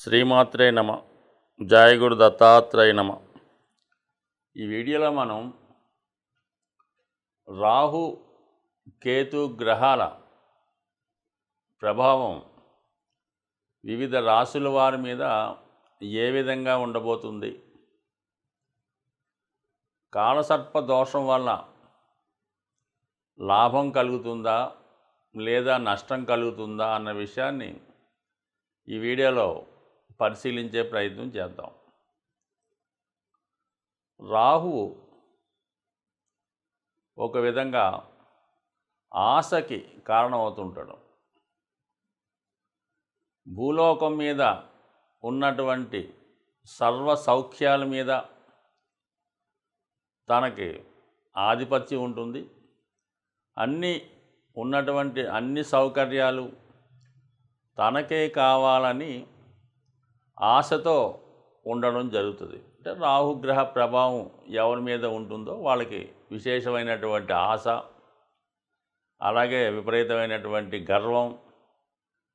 శ్రీమాత్రే నమ. జయ గురు దత్తాత్రేయ నమ. ఈ వీడియోలో మనం రాహు కేతు గ్రహాల ప్రభావం వివిధ రాశుల వారి మీద ఏ విధంగా ఉండబోతుంది, కాలసర్ప దోషం వల్ల లాభం కలుగుతుందా లేదా నష్టం కలుగుతుందా అన్న విషయాన్ని ఈ వీడియోలో పరిశీలించే ప్రయత్నం చేద్దాం. రాహువు ఒక విధంగా ఆశకి కారణమవుతుంటాడు. భూలోకం మీద ఉన్నటువంటి సర్వ సౌఖ్యాల మీద తనకి ఆధిపత్యం ఉంటుంది. ఉన్నటువంటి అన్ని సౌకర్యాలు తనకే కావాలని ఆశతో ఉండడం జరుగుతుంది. అంటే రాహుగ్రహ ప్రభావం ఎవరి మీద ఉంటుందో వాళ్ళకి విశేషమైనటువంటి ఆశ, అలాగే విపరీతమైనటువంటి గర్వం,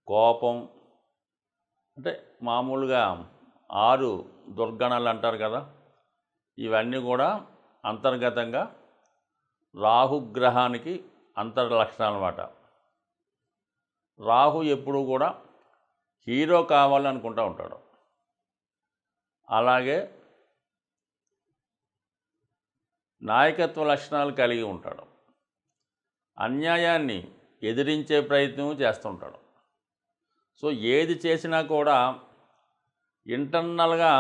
కోపం, అంటే మామూలుగా 6 దుర్గణాలు అంటారు కదా, ఇవన్నీ కూడా అంతర్గతంగా రాహుగ్రహానికి అంతర్లక్షణాలు అన్నమాట. రాహు ఎప్పుడూ కూడా హీరో కావాలనుకుంటూ ఉంటాడు. అలాగే నాయకత్వ లక్షణాలు కలిగి ఉంటాడు. అన్యాయాన్ని ఎదిరించే ప్రయత్నం చేస్తుంటాడు. సో ఏది చేసినా కూడా ఇంటర్నల్గా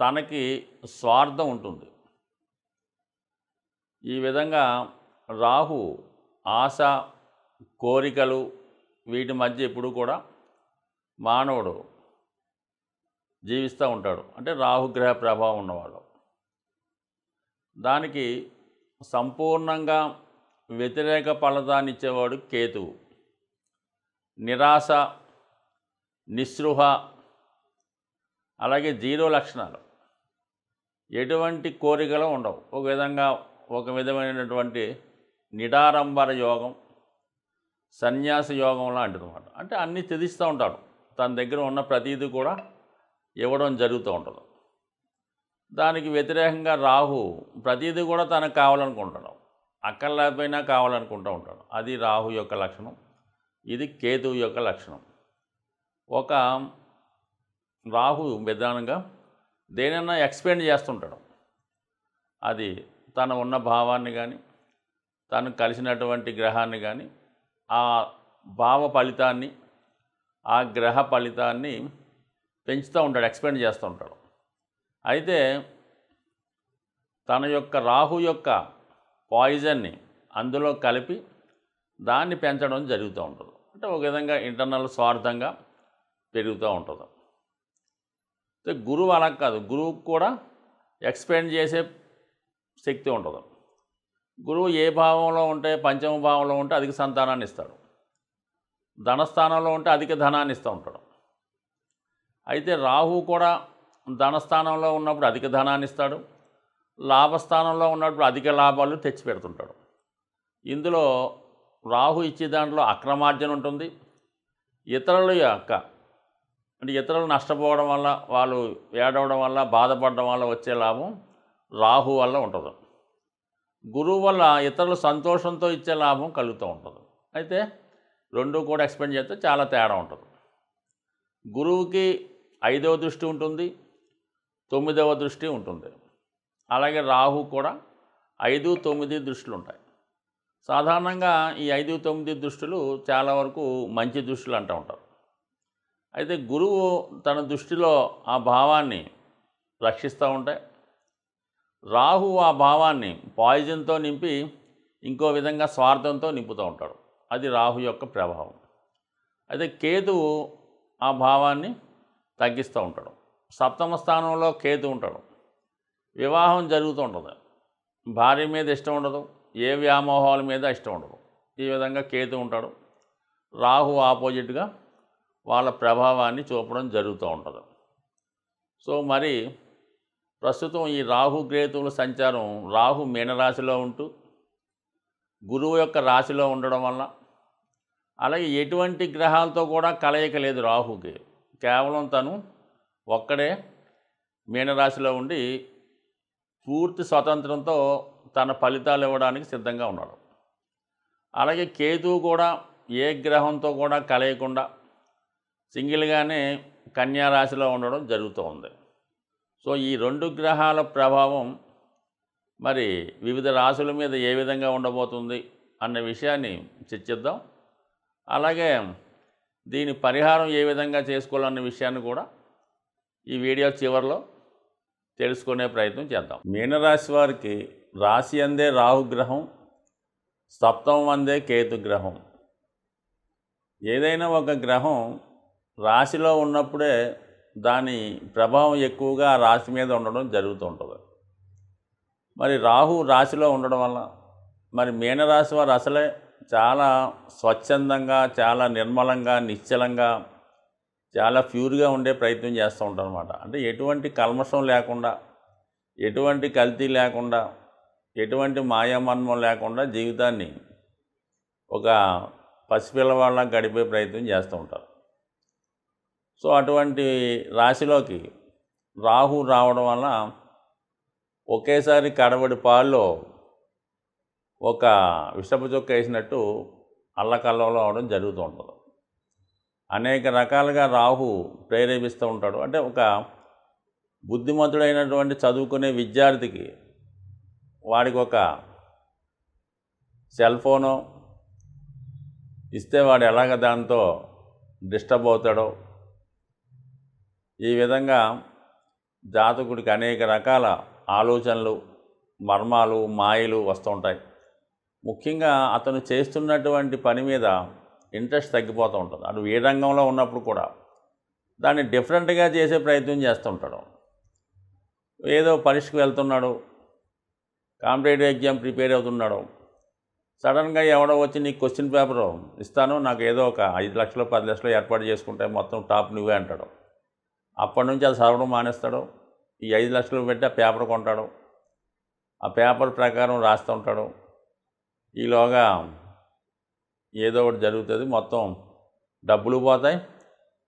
తనకి స్వార్థం ఉంటుంది. ఈ విధంగా రాహు ఆశ, కోరికలు వీటి మధ్య ఎప్పుడు కూడా మానవుడు జీవిస్తూ ఉంటాడు. అంటే రాహుగ్రహ ప్రభావం ఉన్నవాడు. దానికి సంపూర్ణంగా వ్యతిరేక ఫలితాన్ని ఇచ్చేవాడు కేతువు. నిరాశ, నిస్పృహ, అలాగే 0 లక్షణాలు, ఎటువంటి కోరికలు ఉండవు. ఒక విధమైనటువంటి నిడారంబర యోగం, సన్యాస యోగం లాంటిదన్నమాట. అంటే అన్నీ త్యజిస్తూ ఉంటాడు. తన దగ్గర ఉన్న ప్రతీది కూడా ఇవ్వడం జరుగుతూ ఉంటుంది. దానికి వ్యతిరేకంగా రాహు ప్రతీది కూడా తనకు కావాలనుకుంటాడు. అక్కర్లేకపోయినా కావాలనుకుంటూ ఉంటాడు. అది రాహు యొక్క లక్షణం. ఇది కేతువు యొక్క లక్షణం. ఒక రాహు విధానంగా దేనైనా ఎక్స్పెండ్ చేస్తుంటాడు. అది తన ఉన్న భావాన్ని కానీ, తను కలిసినటువంటి గ్రహాన్ని కానీ, ఆ భావ ఫలితాన్ని, ఆ గ్రహ ఫలితాన్ని పెంచుతూ ఉంటాడు, ఎక్స్పెండ్ చేస్తూ ఉంటాడు. అయితే తన యొక్క రాహు యొక్క పాయిజన్ని అందులో కలిపి దాన్ని పెంచడం జరుగుతూ ఉంటుంది. అంటే ఒక విధంగా ఇంటర్నల్ స్వార్థంగా పెరుగుతూ ఉంటుంది. గురువు అలా కాదు. గురువుకు కూడా ఎక్స్పెండ్ చేసే శక్తి ఉంటుంది. గురువు ఏ భావంలో ఉంటే, పంచమ భావంలో ఉంటే అధిక సంతానాన్ని ఇస్తాడు. ధనస్థానంలో ఉంటే అధిక ధనాన్ని ఇస్తూ ఉంటాడు. అయితే రాహు కూడా ధనస్థానంలో ఉన్నప్పుడు అధిక ధనాన్ని ఇస్తాడు. లాభస్థానంలో ఉన్నప్పుడు అధిక లాభాలు తెచ్చిపెడుతుంటాడు. ఇందులో రాహు ఇచ్చే దాంట్లో అక్రమార్జన ఉంటుంది. ఇతరుల యొక్క అంటే ఇతరులు నష్టపోవడం వల్ల, వాళ్ళు ఏడవడం వల్ల, బాధపడడం వల్ల వచ్చే లాభం రాహు వల్ల ఉంటుంది. గురువు వల్ల ఇతరులు సంతోషంతో ఇచ్చే లాభం కలుగుతూ ఉంటుంది. అయితే రెండు కూడా ఎక్స్పెండ్ చేస్తే చాలా తేడా ఉంటుంది. గురువుకి 5వ దృష్టి ఉంటుంది, 9వ దృష్టి ఉంటుంది. అలాగే రాహు కూడా 5, 9 దృష్టిలు ఉంటాయి. సాధారణంగా ఈ 5, 9 దృష్టిలు చాలా వరకు మంచి దృష్టిలు అంటూ ఉంటారు. అయితే గురువు తన దృష్టిలో ఆ భావాన్ని రక్షిస్తూ ఉంటే, రాహు ఆ భావాన్ని పాయిజన్తో నింపి ఇంకో విధంగా స్వార్థంతో నింపుతూ ఉంటాడు. అది రాహు యొక్క ప్రభావం. అయితే కేతువు ఆ భావాన్ని తగ్గిస్తూ ఉంటాడు. 7వ స్థానంలో కేతు ఉంటాడు. వివాహం జరుగుతూ ఉంటుంది. భార్య మీద ఇష్టం ఉండదు, ఏ వ్యామోహాల మీద ఇష్టం ఉండదు. ఈ విధంగా కేతు ఉంటాడు. రాహు ఆపోజిట్గా వాళ్ళ ప్రభావాన్ని చూపడం జరుగుతూ ఉంటుంది. సో మరి ప్రస్తుతం ఈ రాహు కేతువుల సంచారం, రాహు మీనరాశిలో ఉంటూ గురువు యొక్క రాశిలో ఉండడం వల్ల, అలాగే ఎటువంటి గ్రహాలతో కూడా కలయిక లేదు రాహుకి. కేవలం తను ఒక్కడే మీనరాశిలో ఉండి పూర్తి స్వతంత్రంతో తన ఫలితాలు ఇవ్వడానికి సిద్ధంగా ఉన్నాడు. అలాగే కేతువు కూడా ఏ గ్రహంతో కూడా కలయకుండా సింగిల్గానే కన్యా రాశిలో ఉండడం జరుగుతూ ఉంది. సో ఈ 2 గ్రహాల ప్రభావం మరి వివిధ రాశుల మీద ఏ విధంగా ఉండబోతుంది అన్న విషయాన్ని చర్చిద్దాం. అలాగే దీని పరిహారం ఏ విధంగా చేసుకోవాలన్న విషయాన్ని కూడా ఈ వీడియో చివరిలో తెలుసుకునే ప్రయత్నం చేద్దాం. మీనరాశి వారికి రాశి అందే రాహుగ్రహం, సప్తమం అందే కేతుగ్రహం. ఏదైనా ఒక గ్రహం రాశిలో ఉన్నప్పుడే దాని ప్రభావం ఎక్కువగా ఆ రాశి మీద ఉండడం జరుగుతూ ఉంటుంది. మరి రాహు రాశిలో ఉండడం వల్ల మరి మీనరాశి వారు అసలే చాలా స్వచ్ఛందంగా, చాలా నిర్మలంగా, నిశ్చలంగా, చాలా ప్యూర్గా ఉండే ప్రయత్నం చేస్తూ ఉంటారు అనమాట. అంటే ఎటువంటి కల్మషం లేకుండా, ఎటువంటి కల్తీ లేకుండా, ఎటువంటి మాయామర్మం లేకుండా జీవితాన్ని ఒక పసిపిల్లవాళ్ళ గడిపే ప్రయత్నం చేస్తూ ఉంటారు. సో అటువంటి రాశిలోకి రాహు రావడం వల్ల ఒకేసారి కడవడి పాల్లో ఒక విషపు చుక్క వేసినట్టు అల్లకల్లంలో అవడం జరుగుతూ ఉంటుంది. అనేక రకాలుగా రాహు ప్రేరేపిస్తూ ఉంటాడు. అంటే ఒక బుద్ధిమంతుడైనటువంటి చదువుకునే విద్యార్థికి వాడికి ఒక సెల్ ఫోను ఇస్తే వాడు ఎలాగ దాంతో డిస్టర్బ్ అవుతాడో, ఈ విధంగా జాతకుడికి అనేక రకాల ఆలోచనలు, మర్మాలు, మాయలు వస్తూ ఉంటాయి. ముఖ్యంగా అతను చేస్తున్నటువంటి పని మీద ఇంట్రెస్ట్ తగ్గిపోతూ ఉంటుంది. అటు ఏ రంగంలో ఉన్నప్పుడు కూడా దాన్ని డిఫరెంట్గా చేసే ప్రయత్నం చేస్తూ ఉంటాడు. ఏదో పరీక్షకు వెళ్తున్నాడు, కాంపిటేటివ్ ఎగ్జామ్ ప్రిపేర్ అవుతున్నాడు, సడన్గా ఎవడో వచ్చి నీకు క్వశ్చన్ పేపర్ ఇస్తాను, నాకు ఏదో ఒక 5 లక్షలు 10 లక్షలు ఏర్పాటు చేసుకుంటే మొత్తం టాప్ నువ్వే అంటాడు. అప్పటి నుంచి అది చదవడం మానేస్తాడు. ఈ 5 లక్షలు పెట్టి ఆ పేపర్ కొంటాడు, ఆ పేపర్ ప్రకారం రాస్తూ ఉంటాడు. ఈలోగా ఏదో ఒకటి జరుగుతుంది, మొత్తం డబ్బులు పోతాయి.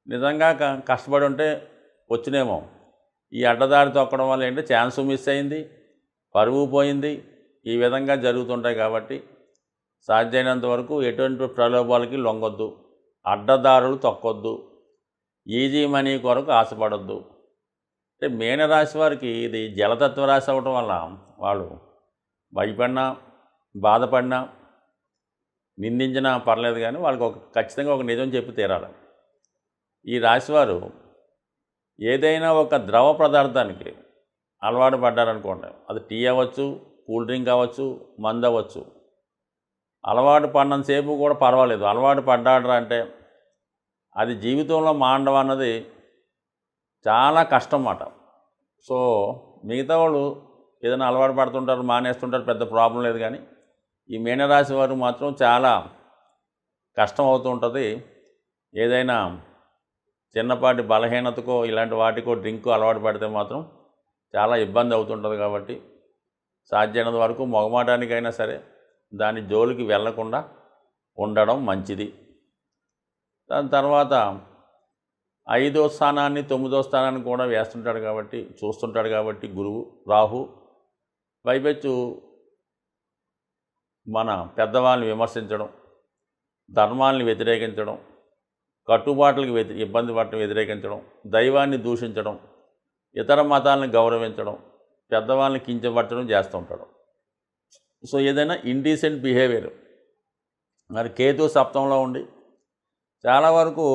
నిజంగా కష్టపడి ఉంటే వచ్చినేమో, ఈ అడ్డదారి తొక్కడం వల్ల ఏంటి ఛాన్స్ మిస్ అయింది, పరువు పోయింది. ఈ విధంగా జరుగుతుంటాయి. కాబట్టి సాధ్యమైనంత వరకు ఎటువంటి ప్రలోభాలకి లొంగొద్దు, అడ్డదారులు తొక్కొద్దు, ఈజీ మనీ కొరకు ఆశపడొద్దు. అంటే మీనరాశి వారికి ఇది జలతత్వ రాశి అవ్వటం వల్ల వాళ్ళు భయపడినా, బాధపడినా, నిందించినా పర్లేదు, కానీ వాళ్ళకి ఖచ్చితంగా ఒక నిజం చెప్పి తీరాలి. ఈ రాశివారు ఏదైనా ఒక ద్రవ పదార్థానికి అలవాటు పడ్డారనుకోండి, అది టీ అవ్వచ్చు, కూల్ డ్రింక్ అవ్వచ్చు, మందు అవ్వచ్చు, అలవాటు పడినంతసేపు కూడా పర్వాలేదు. అలవాటు పడ్డాడరా అంటే అది జీవితంలో మానడం అన్నది చాలా కష్టం అన్నమాట. సో మిగతా వాళ్ళు ఏదైనా అలవాటు పడుతుంటారు, మానేస్తుంటారు, పెద్ద ప్రాబ్లం లేదు. కానీ ఈ మీనరాశి వారు మాత్రం చాలా కష్టం అవుతూ ఉంటుంది. ఏదైనా చిన్నపాటి బలహీనతకో ఇలాంటి వాటికో డ్రింకు అలవాటు పడితే మాత్రం చాలా ఇబ్బంది అవుతుంటుంది. కాబట్టి సాధ్యమైనంత వరకు మొగమాటానికైనా సరే దాని జోలికి వెళ్లకుండా ఉండడం మంచిది. దాని తర్వాత 5వ స్థానాన్ని 9వ స్థానాన్ని కూడా వేస్తుంటాడు కాబట్టి, చూస్తుంటాడు కాబట్టి గురువు రాహు పైపెచ్చు మన పెద్దవాళ్ళని విమర్శించడం, ధర్మాన్ని వ్యతిరేకించడం, కట్టుబాట్లకు ఇబ్బంది పడటం వ్యతిరేకించడం, దైవాన్ని దూషించడం, ఇతర మతాలను గౌరవించడం, పెద్దవాళ్ళని కించపరచడం చేస్తూ ఉంటాడు. సో ఏదైనా ఇండీసెంట్ బిహేవియర్. మరి కేతు సప్తంలో ఉండి చాలా వరకు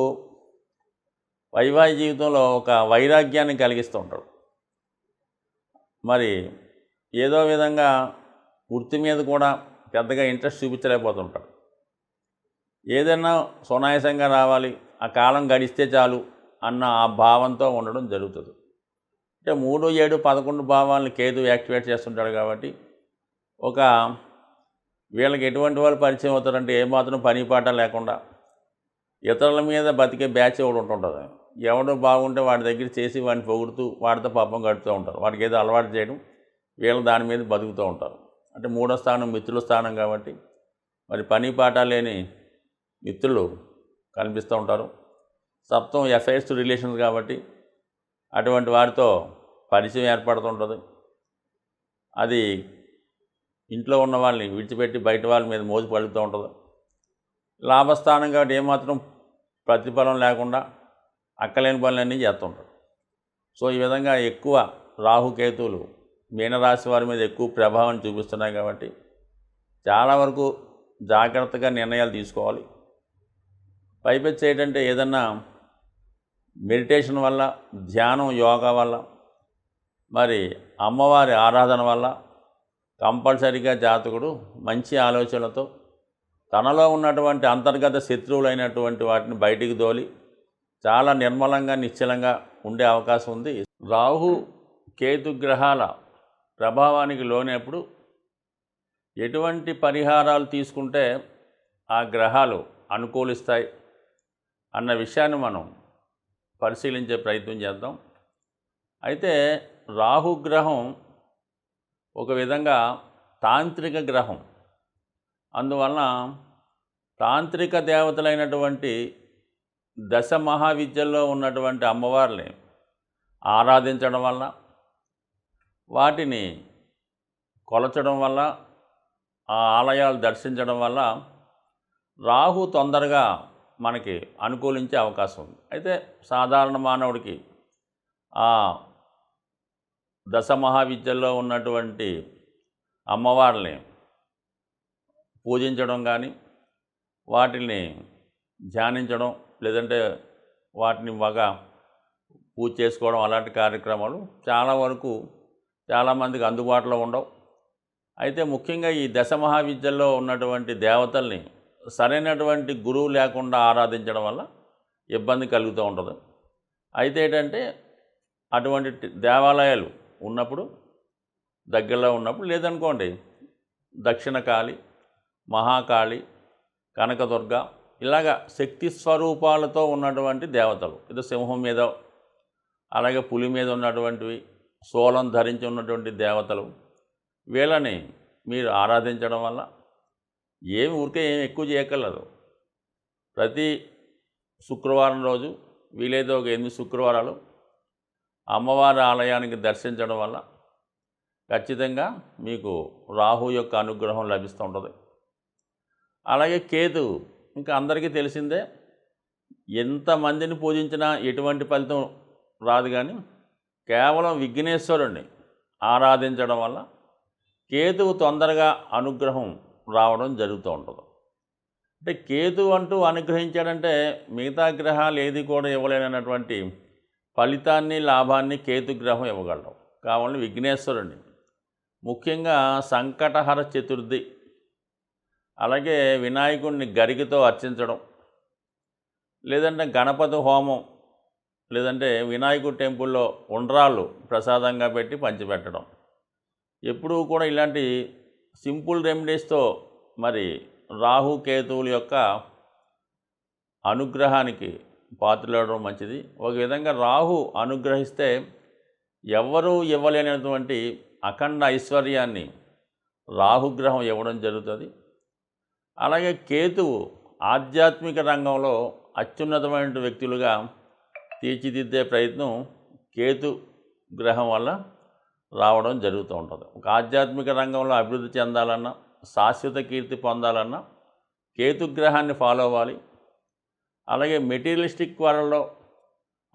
వైవాహిక జీవితంలో ఒక వైరాగ్యాన్ని కలిగిస్తూ ఉంటాడు. మరి ఏదో విధంగా వృత్తి మీద కూడా పెద్దగా ఇంట్రెస్ట్ చూపించలేకపోతుంటాడు. ఏదైనా సునాయాసంగా రావాలి, ఆ కాలం గడిస్తే చాలు అన్న ఆ భావంతో ఉండడం జరుగుతుంది. అంటే 3, 7, 11 భావాలను కేతు యాక్టివేట్ చేస్తుంటాడు. కాబట్టి ఒక వీళ్ళకి ఎటువంటి వాళ్ళు పరిచయం అవుతారంటే ఏమాత్రం పని పాట లేకుండా ఇతరుల మీద బతికే బ్యాచ్ ఒకటి ఉంటుంటుంది. ఎవడు బాగుంటే వాడి దగ్గర చేసి వాడిని పొగుడుతూ వాడితో పాపం గడుపుతూ ఉంటారు. వాడికి ఏదో అలవాటు చేయడం, వీళ్ళు దాని మీద బతుకుతూ ఉంటారు. అంటే 3వ స్థానం మిత్రుల స్థానం కాబట్టి మరి పని పాట లేని మిత్రులు కనిపిస్తూ ఉంటారు. సప్తం ఎఫైర్స్ రిలేషన్స్ కాబట్టి అటువంటి వారితో పరిచయం ఏర్పడుతుంటుంది. అది ఇంట్లో ఉన్న వాళ్ళని విడిచిపెట్టి బయట వాళ్ళ మీద మోజు పడుతూ ఉంటుంది. లాభస్థానం కాబట్టి ఏమాత్రం ప్రతిఫలం లేకుండా అక్కలేని పనులన్నీ చేస్తుంటారు. సో ఈ విధంగా ఎక్కువ రాహుకేతువులు మీనరాశి వారి మీద ఎక్కువ ప్రభావం చూపిస్తున్నాయి కాబట్టి చాలా వరకు జాగ్రత్తగా నిర్ణయాలు తీసుకోవాలి. పైపెచ్చి ఏంటంటే ఏదన్నా మెడిటేషన్ వల్ల, ధ్యానం, యోగా వల్ల, మరి అమ్మవారి ఆరాధన వల్ల కంపల్సరీగా జాతకుడు మంచి ఆలోచనలతో తనలో ఉన్నటువంటి అంతర్గత శత్రువులైనటువంటి వాటిని బయటికి దోలి చాలా నిర్మలంగా, నిశ్చలంగా ఉండే అవకాశం ఉంది. రాహు కేతు గ్రహాల ప్రభావానికి లోనప్పుడు ఎటువంటి పరిహారాలు తీసుకుంటే ఆ గ్రహాలు అనుకూలిస్తాయి అన్న విషయాన్ని మనం పరిశీలించే ప్రయత్నం చేద్దాం. అయితే రాహుగ్రహం ఒక విధంగా తాంత్రిక గ్రహం. అందువలన తాంత్రిక దేవతలైనటువంటి దశ మహావిద్యల్లో ఉన్నటువంటి అమ్మవారిని ఆరాధించడం వల్ల, వాటిని కొలచడం వల్ల, ఆ ఆలయాలు దర్శించడం వల్ల రాహు తొందరగా మనకి అనుకూలించే అవకాశం ఉంది. అయితే సాధారణ మానవుడికి ఆ దశ మహావిద్యల్లో ఉన్నటువంటి అమ్మవారిని పూజించడం కానీ, వాటిని ధ్యానించడం, లేదంటే వాటిని బాగా పూజ చేసుకోవడం, అలాంటి కార్యక్రమాలు చాలా వరకు చాలామందికి అందుబాటులో ఉండవు. అయితే ముఖ్యంగా ఈ దశ మహావిద్యల్లో ఉన్నటువంటి దేవతల్ని సరైనటువంటి గురువు లేకుండా ఆరాధించడం వల్ల ఇబ్బంది కలుగుతూ ఉంటుంది. అయితే ఏంటంటే అటువంటి దేవాలయాలు ఉన్నప్పుడు, దగ్గరలో ఉన్నప్పుడు, లేదనుకోండి దక్షిణకాళి, మహాకాళి, కనకదుర్గ ఇలాగా శక్తి స్వరూపాలతో ఉన్నటువంటి దేవతలు, ఇది సింహం మీద, అలాగే పులి మీద ఉన్నటువంటివి, శూలం ధరించి ఉన్నటువంటి దేవతలు, వీళ్ళని మీరు ఆరాధించడం వల్ల ఏమి ఎక్కువ చేయక్కర్లేదు. ప్రతి శుక్రవారం రోజు వీలైతే ఒక 8 శుక్రవారాలు అమ్మవారి ఆలయానికి దర్శించడం వల్ల ఖచ్చితంగా మీకు రాహు యొక్క అనుగ్రహం లభిస్తూ ఉంటుంది. అలాగే కేతు ఇంకా అందరికీ తెలిసిందే, ఎంతమందిని పూజించినా ఎటువంటి ఫలితం రాదు. కానీ కేవలం విఘ్నేశ్వరుణ్ణి ఆరాధించడం వల్ల కేతువు తొందరగా అనుగ్రహం రావడం జరుగుతూ ఉంటుంది. అంటే కేతు అంటూ అనుగ్రహించాడంటే మిగతా గ్రహాలు ఏది కూడా ఇవ్వలేనటువంటి ఫలితాన్ని, లాభాన్ని కేతుగ్రహం ఇవ్వగలడు. కావాలని విఘ్నేశ్వరుణ్ణి, ముఖ్యంగా సంకటహర చతుర్థి, అలాగే వినాయకుడిని గరికతో అర్చించడం, లేదంటే గణపతి హోమం, లేదంటే వినాయకుడి టెంపుల్లో ఉండ్రాళ్ళు ప్రసాదంగా పెట్టి పంచిపెట్టడం, ఎప్పుడూ కూడా ఇలాంటి సింపుల్ రెమెడీస్తో మరి రాహు కేతువుల యొక్క అనుగ్రహానికి పాత్రలవడం మంచిది. ఒక విధంగా రాహు అనుగ్రహిస్తే ఎవ్వరూ ఇవ్వలేనటువంటి అఖండ ఐశ్వర్యాన్ని రాహుగ్రహం ఇవ్వడం జరుగుతుంది. అలాగే కేతువు ఆధ్యాత్మిక రంగంలో అత్యున్నతమైన వ్యక్తులుగా తీర్చిదిద్దే ప్రయత్నం కేతు గ్రహం వల్ల రావడం జరుగుతూ ఉంటుంది. ఒక ఆధ్యాత్మిక రంగంలో అభివృద్ధి చెందాలన్నా, శాశ్వత కీర్తి పొందాలన్నా కేతుగ్రహాన్ని ఫాలో అవ్వాలి. అలాగే మెటీరియలిస్టిక్ వరల్డ్లో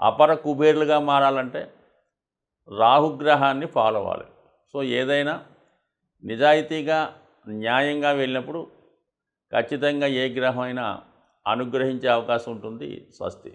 అపర కుబేర్లుగా మారాలంటే రాహుగ్రహాన్ని ఫాలో అవ్వాలి. సో ఏదైనా నిజాయితీగా, న్యాయంగా వెళ్ళినప్పుడు ఖచ్చితంగా ఏ గ్రహం అయినా అనుగ్రహించే అవకాశం ఉంటుంది. స్వస్తి.